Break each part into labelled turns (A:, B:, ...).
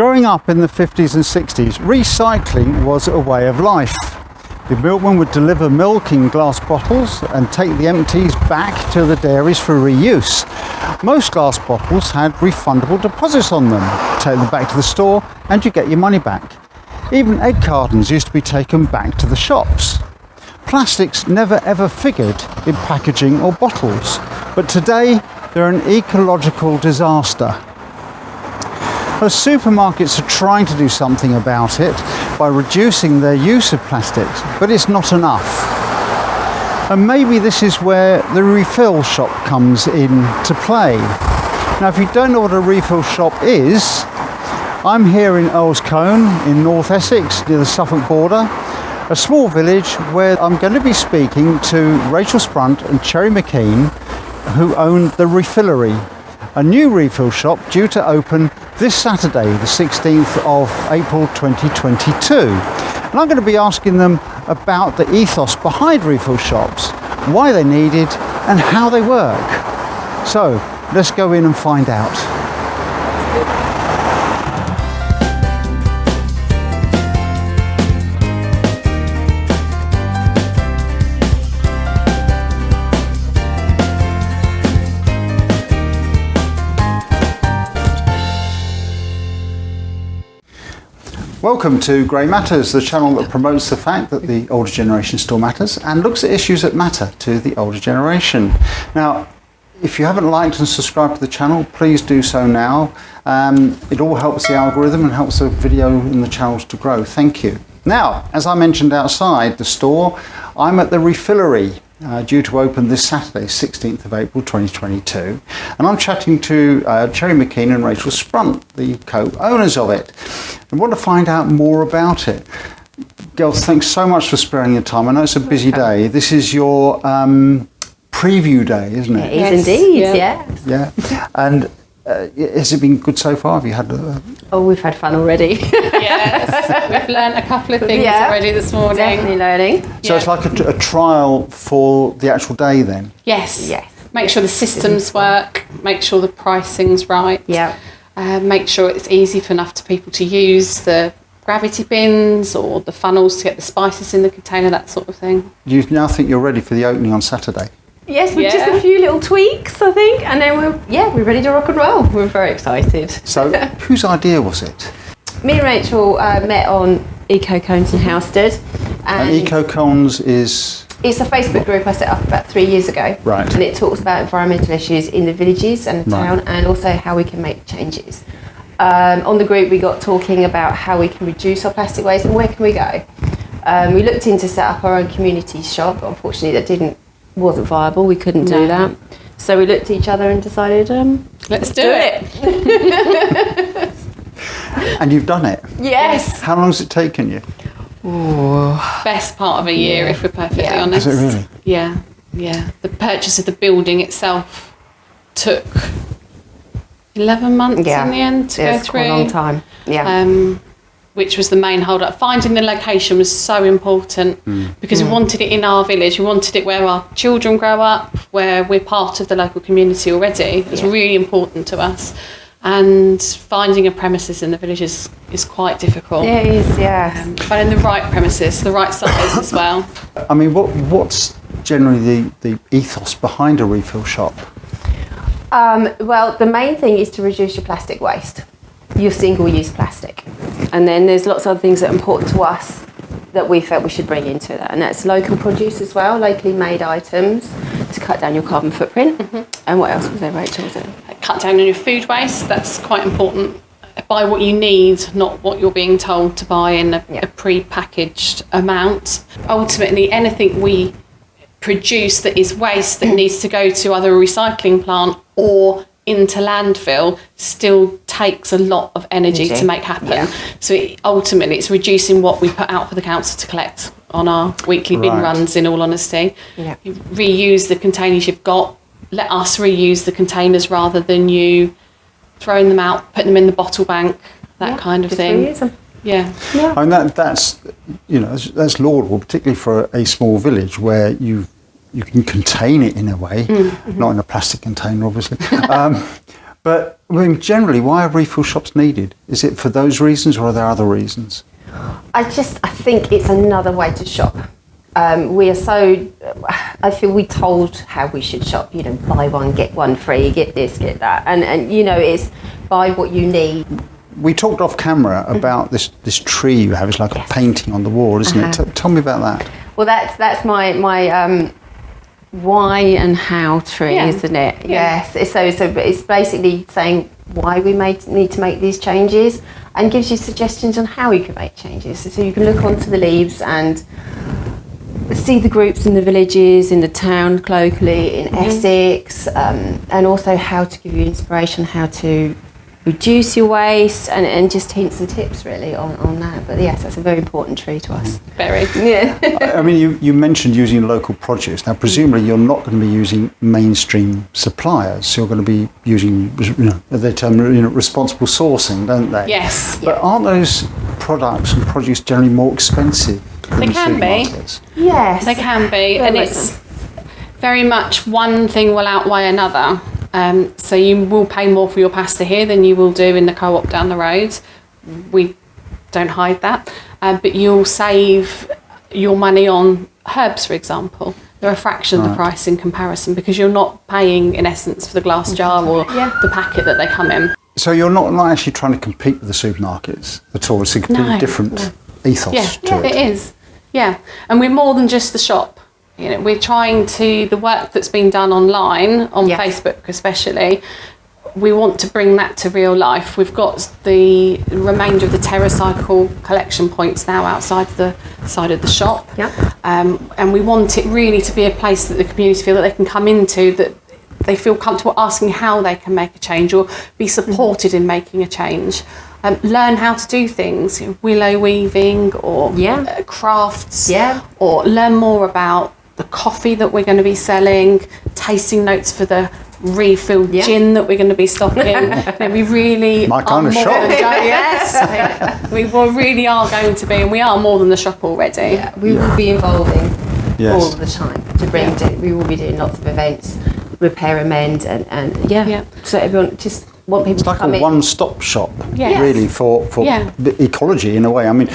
A: Growing up in the 50s and 60s, recycling was a way of life. The milkman would deliver milk in glass bottles and take the empties back to the dairies for reuse. Most glass bottles had refundable deposits on them. Take them back to the store and you get your money back. Even egg cartons used to be taken back to the shops. Plastics never ever figured in packaging or bottles, but today they're an ecological disaster. Most supermarkets are trying to do something about it by reducing their use of plastics, but it's not enough. And maybe this is where the refill shop comes into play. Now, if you don't know what a refill shop is, I'm here in Earls Colne in North Essex, near the Suffolk border, a small village where I'm going to be speaking to Rachel Sprunt and Cherry McKean, who own the Refillery, a new refill shop due to open this Saturday, the 16th of April 2022. And I'm going to be asking them about the ethos behind refill shops, why they're needed and how they work. So let's go in and find out. Welcome to Grey Matters, the channel that promotes the fact that the older generation still matters and looks at issues that matter to the older generation. Now, if you haven't liked and subscribed to the channel, please do so now. It all helps the algorithm and helps the video and the channels to grow. Thank you. Now, as I mentioned outside the store, I'm at the Refillery, due to open this Saturday, 16th of April 2022. And I'm chatting to Cherry McKean and Rachel Sprunt, the co-owners of it. I want to find out more about it. Girls, thanks so much for sparing your time. I know it's a busy day. This is your preview day, isn't it?
B: It is indeed, yes.
A: Yeah. And has it been good so far? Have you had
B: Oh, we've had fun already.
C: Yes, we've learned a couple of things already this morning.
B: Definitely learning.
A: So it's like a trial for the actual day then?
C: Yes.
B: Yes.
C: Make sure the systems work, make sure the pricing's right.
B: Yeah.
C: Make sure it's easy for enough to people to use the gravity bins or the funnels to get the spices in the container, that sort of thing.
A: You now think you're ready for the opening on Saturday?
B: Yes, with just a few little tweaks, I think, and then we're ready to rock and roll. We're very excited.
A: So, whose idea was it?
B: Me and Rachel met on Eco Cones in Housestead.
A: And Eco Cones is?
B: It's a Facebook group I set up about 3 years ago.
A: Right.
B: And it talks about environmental issues in the villages and the town, and also how we can make changes. On the group, we got talking about how we can reduce our plastic waste and where can we go. We looked into set up our own community shop, but unfortunately that wasn't viable. We couldn't do that. So we looked at each other and decided,
C: let's do it.
A: And you've done it?
B: Yes.
A: How long has it taken you?
C: Ooh. Best part of a year, if we're perfectly honest.
A: Is it really?
C: Yeah. The purchase of the building itself took 11 months in the end to go through.
B: Quite a long time. Yeah.
C: Which was the main hold up. Finding the location was so important because we wanted it in our village. We wanted it where our children grow up, where we're part of the local community already. It was really important to us. And finding a premises in the village is quite difficult.
B: It is, yeah.
C: Finding the right premises, the right size as well.
A: I mean, what's generally the ethos behind a refill shop?
B: Well, the main thing is to reduce your plastic waste, your single-use plastic. And then there's lots of other things that are important to us that we felt we should bring into that. And that's local produce as well, locally made items to cut down your carbon footprint. And what else was there, Rachel?
C: Cut down on your food waste, that's quite important. Buy what you need, not what you're being told to buy in a pre-packaged amount. Ultimately, anything we produce that is waste that needs to go to either a recycling plant or into landfill still takes a lot of energy to make happen. So ultimately it's reducing what we put out for the council to collect on our weekly bin runs, in all honesty. You reuse the containers you've got. Let us reuse the containers rather than you throwing them out, putting them in the bottle bank, that kind of thing.
B: Reuse them.
A: I mean, that's laudable, particularly for a small village where you can contain it in a way, not in a plastic container, obviously. But I mean, generally, why are refill shops needed? Is it for those reasons, or are there other reasons?
B: I think it's another way to shop. I feel we're told how we should shop, buy one, get one free, get this, get that. And it's buy what you need.
A: We talked off camera about this tree you have. It's like a painting on the wall, isn't it? Tell me about that.
B: Well, that's my why and how tree, isn't it?
C: Yeah.
B: Yes. So it's basically saying why we need to make these changes, and gives you suggestions on how you can make changes. So you can look onto the leaves and see the groups in the villages, in the town locally, in Essex, and also how to give you inspiration, how to reduce your waste, and just hints and tips really on that. But yes, that's a very important tree to us.
C: Very.
B: Yeah.
A: I mean, you mentioned using local produce. Now, presumably you're not going to be using mainstream suppliers. You're going to be using, they term responsible sourcing, don't they?
C: Yes.
A: But aren't those products and produce generally more expensive than
C: They can be.
A: supermarkets?
B: Yes.
C: They can be, and it's very much one thing will outweigh another. So you will pay more for your pasta here than you will do in the co-op down the road. We don't hide that. But you'll save your money on herbs, for example. They're a fraction of the price in comparison, because you're not paying, in essence, for the glass jar or the packet that they come in.
A: So you're not actually trying to compete with the supermarkets at all. It's a completely different ethos to it.
C: It is. Yeah. And we're more than just the shop. We're trying to, the work that's been done online, on Facebook especially, we want to bring that to real life. We've got the remainder of the TerraCycle collection points now outside the side of the shop. And we want it really to be a place that the community feel that they can come into, that they feel comfortable asking how they can make a change or be supported in making a change. Learn how to do things, willow weaving or crafts, or learn more about the coffee that we're going to be selling, tasting notes for the refilled gin that we're going to be stocking. We really
A: my kind of shop.
C: Yes, we really are going to be, and we are more than the shop already.
B: We will be involving all the time to bring. We will be doing lots of events, repair and mend, and so everyone just want people
A: to come in. It's like a one-stop shop, really, for the ecology in a way. I mean,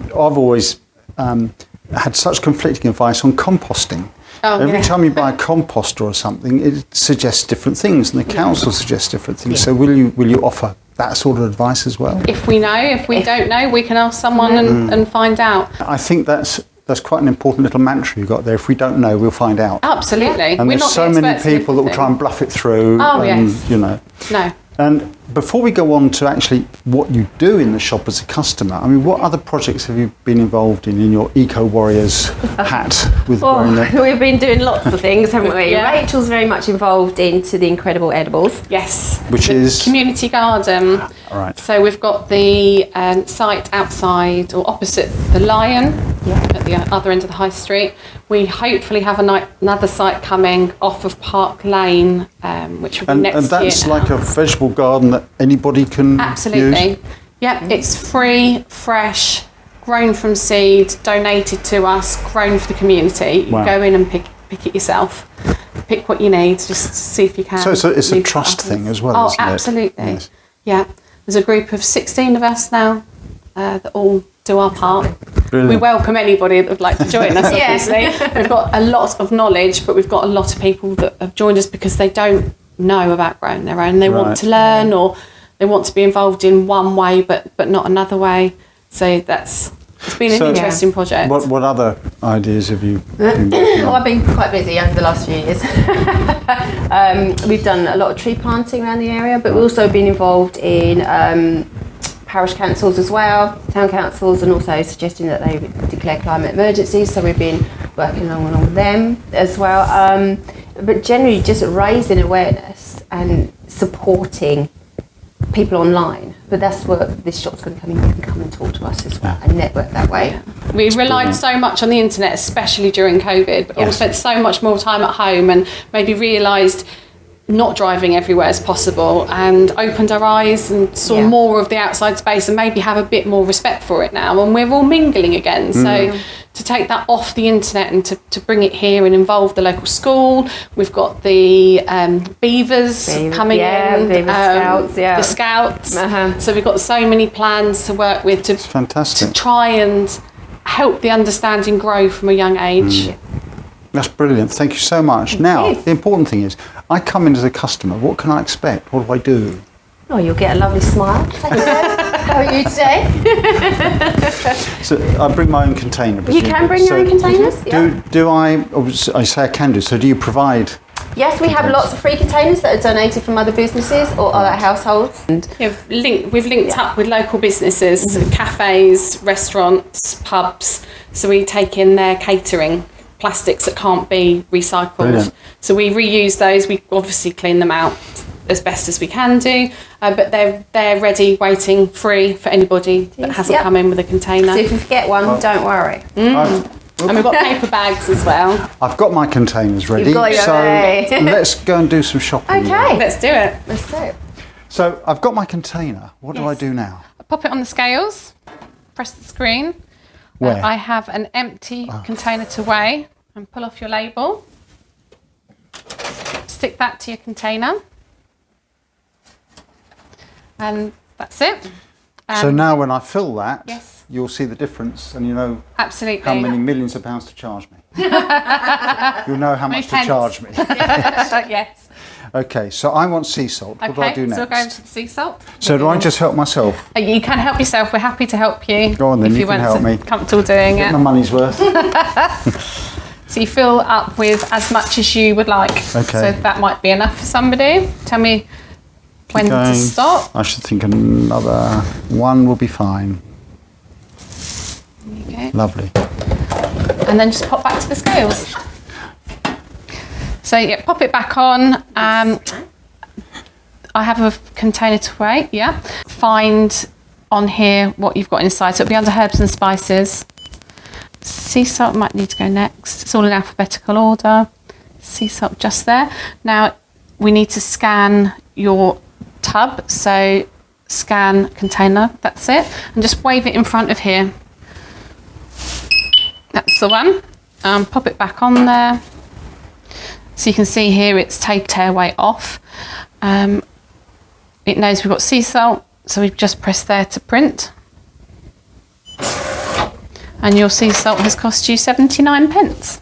A: I've always had such conflicting advice on composting. Every time you buy a composter or something, it suggests different things, and the council suggests different things. So will you offer that sort of advice as well?
C: If we know, if we don't know, we can ask someone and find out.
A: I think that's quite an important little mantra you've got there. If we don't know, we'll find out.
C: Absolutely.
A: And there's so many people that will try and bluff it through.
C: No.
A: And before we go on to actually what you do in the shop as a customer, I mean, what other projects have you been involved in your Eco Warriors hat? With
B: we've been doing lots of things, haven't we? Rachel's very much involved into the Incredible Edibles.
C: Yes.
A: Which is?
C: Community garden.
A: Right.
C: So we've got the site outside or opposite the Lion at the other end of the high street. We hopefully have another site coming off of Park Lane, which will be next year.
A: And that's like a vegetable garden that anybody can
C: Absolutely.
A: use?
C: Yeah, it's free, fresh, grown from seed, donated to us, grown for the community. You go in and pick it yourself. Pick what you need, just see if you can.
A: So it's a trust thing as well, isn't it?
C: Absolutely.
A: Yes.
C: Yeah. There's a group of 16 of us now that all do our part.
A: Brilliant.
C: We welcome anybody that would like to join us, obviously. We've got a lot of knowledge, but we've got a lot of people that have joined us because they don't know about growing their own. They want to learn, or they want to be involved in one way but not another way. So it's been an interesting project.
A: What other ideas have you been working on?
B: I've been quite busy over the last few years. We've done a lot of tree planting around the area, but we've also been involved in parish councils as well, town councils, and also suggesting that they declare climate emergencies. So we've been working along with them as well. But generally just raising awareness and supporting people online. But that's where this shop's going to come in. You can come and talk to us as well and network that way.
C: Yeah. We relied so much on the internet, especially during COVID, but all spent so much more time at home and maybe realised not driving everywhere as possible, and opened our eyes and saw more of the outside space, and maybe have a bit more respect for it now, and we're all mingling again. So to take that off the internet and to bring it here and involve the local school. We've got the beavers coming in, the scouts. So we've got so many plans to work with to try and help the understanding grow from a young age.
A: That's brilliant. Thank you so much. Now, the important thing is, I come in as a customer. What can I expect? What do I do?
B: Oh, you'll get a lovely smile. How are you today?
A: So I bring my own container.
B: You can bring your own containers.
A: Do I say I can do, so do you provide?
B: Yes, we have lots of free containers that are donated from other businesses or other households. And
C: we've linked up with local businesses, so cafes, restaurants, pubs, so we take in their catering, plastics that can't be recycled. Brilliant. So we reuse those. We obviously clean them out as best as we can do, but they're ready, waiting, free for anybody that hasn't come in with a container.
B: So if you forget one, don't worry.
C: And we've got paper bags as well.
A: I've got my containers ready, so let's go and do some shopping.
C: Okay, let's do it.
B: Let's do it.
A: So I've got my container. What do I do now?
C: Pop it on the scales, press the screen.
A: Where?
C: I have an empty container to weigh, and pull off your label. Stick that to your container. And that's it.
A: So now when I fill that, you'll see the difference, and you know how many millions of pounds to charge me. You'll know how much to charge me.
C: Yes.
A: Okay, so I want sea salt. What do I do next?
C: So we're going to the sea salt.
A: So do I just help myself?
C: You can help yourself. We're happy to help you.
A: Go on then,
C: if
A: you can help me.
C: Comfortable doing
A: Get
C: it.
A: my money's worth.
C: So you fill up with as much as you would like.
A: Okay.
C: So that might be enough for somebody. Tell me when to stop.
A: I should think another one will be fine.
C: Okay.
A: Lovely.
C: And then just pop back to the scales. So pop it back on. I have a container to weigh, Find on here what you've got inside. So it'll be under herbs and spices. Sea salt might need to go next. It's all in alphabetical order. Sea salt just there. Now we need to scan your tub. So scan container, that's it. And just wave it in front of here. That's the one. Pop it back on there. So you can see here it's tear weight off. It knows we've got sea salt, so we've just pressed there to print. And your sea salt has cost you 79p.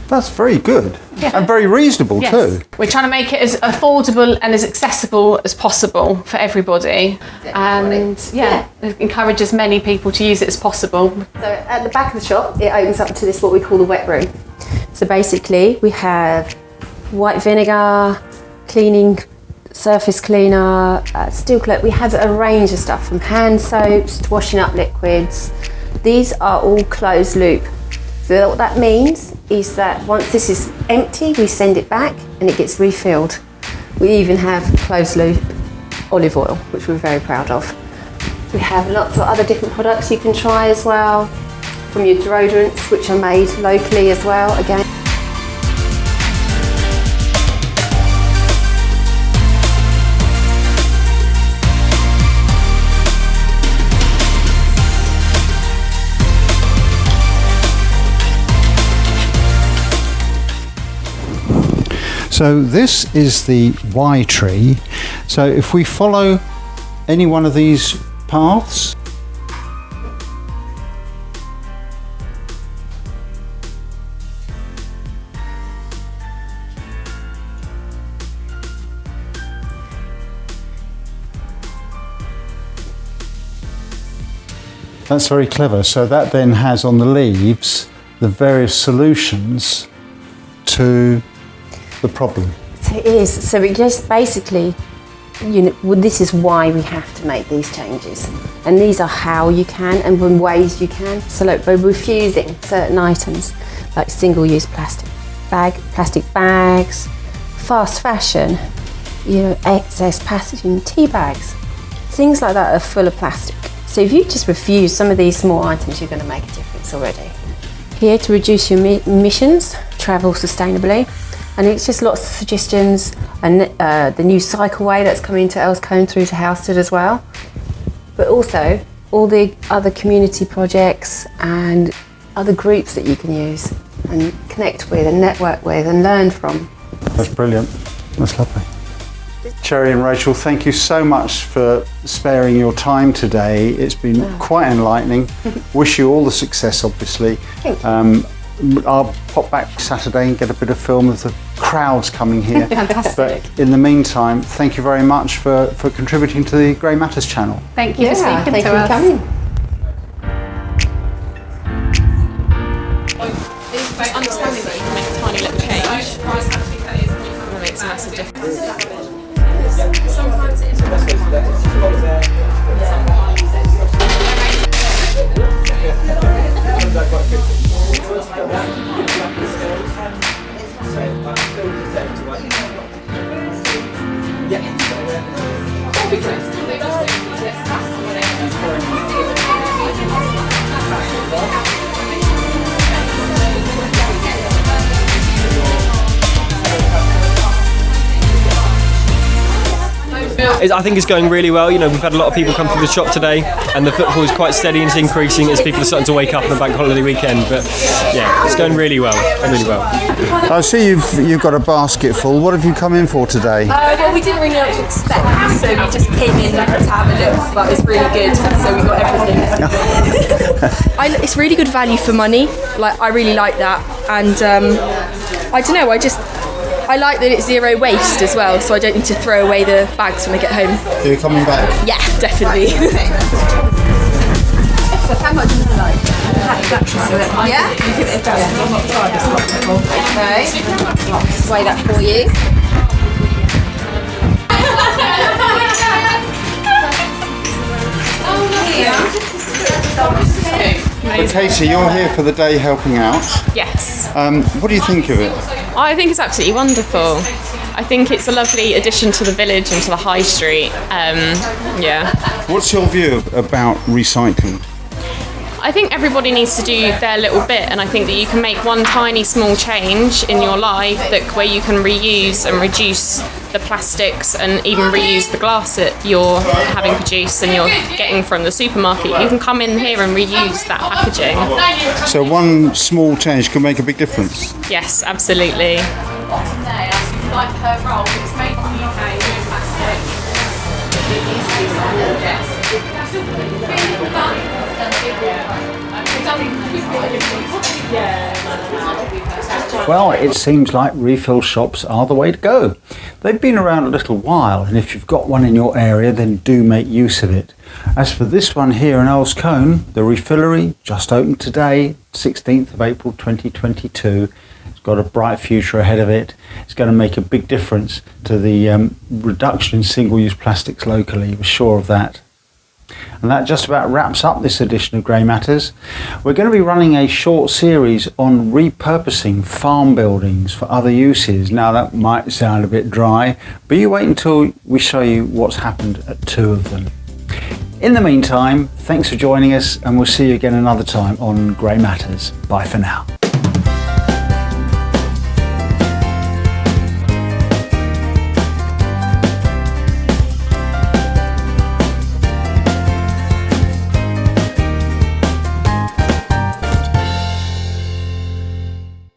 A: That's very good and very reasonable too.
C: We're trying to make it as affordable and as accessible as possible for everybody. And encourage as many people to use it as possible.
B: So at the back of the shop, it opens up to this, what we call the wet room. So basically we have white vinegar, cleaning, surface cleaner, steel cleaner. We have a range of stuff from hand soaps to washing up liquids. These are all closed loop. So what that means is that once this is empty, we send it back and it gets refilled. We even have closed loop olive oil, which we're very proud of. We have lots of other different products you can try as well, from your deodorants, which are made locally as well, again.
A: So this is the Y tree. So if we follow any one of these paths, that's very clever. So that then has on the leaves the various solutions to the problem.
B: So it is. So it just basically, this is why we have to make these changes. And these are how you can and in ways you can. So look, by refusing certain items like single-use plastic bags, fast fashion, excess packaging, tea bags, things like that are full of plastic. So if you just refuse some of these small items, you're going to make a difference already. Here to reduce your emissions, travel sustainably. And it's just lots of suggestions, and the new cycleway that's coming to Earls Colne through to Housestead as well. But also all the other community projects and other groups that you can use and connect with and network with and learn from.
A: That's brilliant. That's lovely. Cherry and Rachel, thank you so much for sparing your time today. It's been quite enlightening. Wish you all the success, obviously.
B: Thank you.
A: I'll pop back Saturday and get a bit of film of the crowds coming here.
B: Fantastic.
A: But in the meantime, thank you very much for contributing to the Grey Matters channel.
C: Thank you for speaking
B: thank
C: to
B: you
C: us.
B: for coming.
C: Understanding that you can make a tiny little change that makes a massive difference. Sometimes it is
D: I think it's going really well. You know, we've had a lot of people come through the shop today, and the footfall is quite steady and it's increasing as people are starting to wake up on the bank holiday weekend. But yeah, it's going really well, really well.
A: I see you've got a basket full. What have you come in for today?
E: Well, we didn't really know what to expect, so we just came in to have a look, but it's really good, so we got everything. It's really good value for money. Like, I really like that, and I don't know, I like that it's zero waste as well, so I don't need to throw away the bags when I get home.
A: Are you coming back?
E: Yeah, definitely. So how much is it like? Yeah? You give it a go. I've not tried this one before. Okay. I'll just weigh that for you.
A: Katie, you're here for the day helping out.
C: Yes.
A: What do you think of it?
C: I think it's absolutely wonderful. I think it's a lovely addition to the village and to the high street. Yeah.
A: What's your view about recycling?
C: I think everybody needs to do their little bit, and I think that you can make one tiny small change in your life where you can reuse and reduce the plastics and even reuse the glass that you're having produced and you're getting from the supermarket. You can come in here and reuse that packaging.
A: So one small change can make a big difference.
C: Yes, absolutely. Like her roll, it's made in the UK, no plastic. It needs to be something, yes.
A: Well, it seems like refill shops are the way to go. They've been around a little while, and if you've got one in your area, then do make use of it. As for this one here in Earls Colne, the refillery just opened today, 16th of April 2022. It's got a bright future ahead of it. It's going to make a big difference to the reduction in single-use plastics locally. We're sure of that. And that just about wraps up this edition of Grey Matters. We're going to be running a short series on repurposing farm buildings for other uses. Now that might sound a bit dry, but you wait until we show you what's happened at 2 of them. In the meantime, thanks for joining us, and we'll see you again another time on Grey Matters. Bye for now.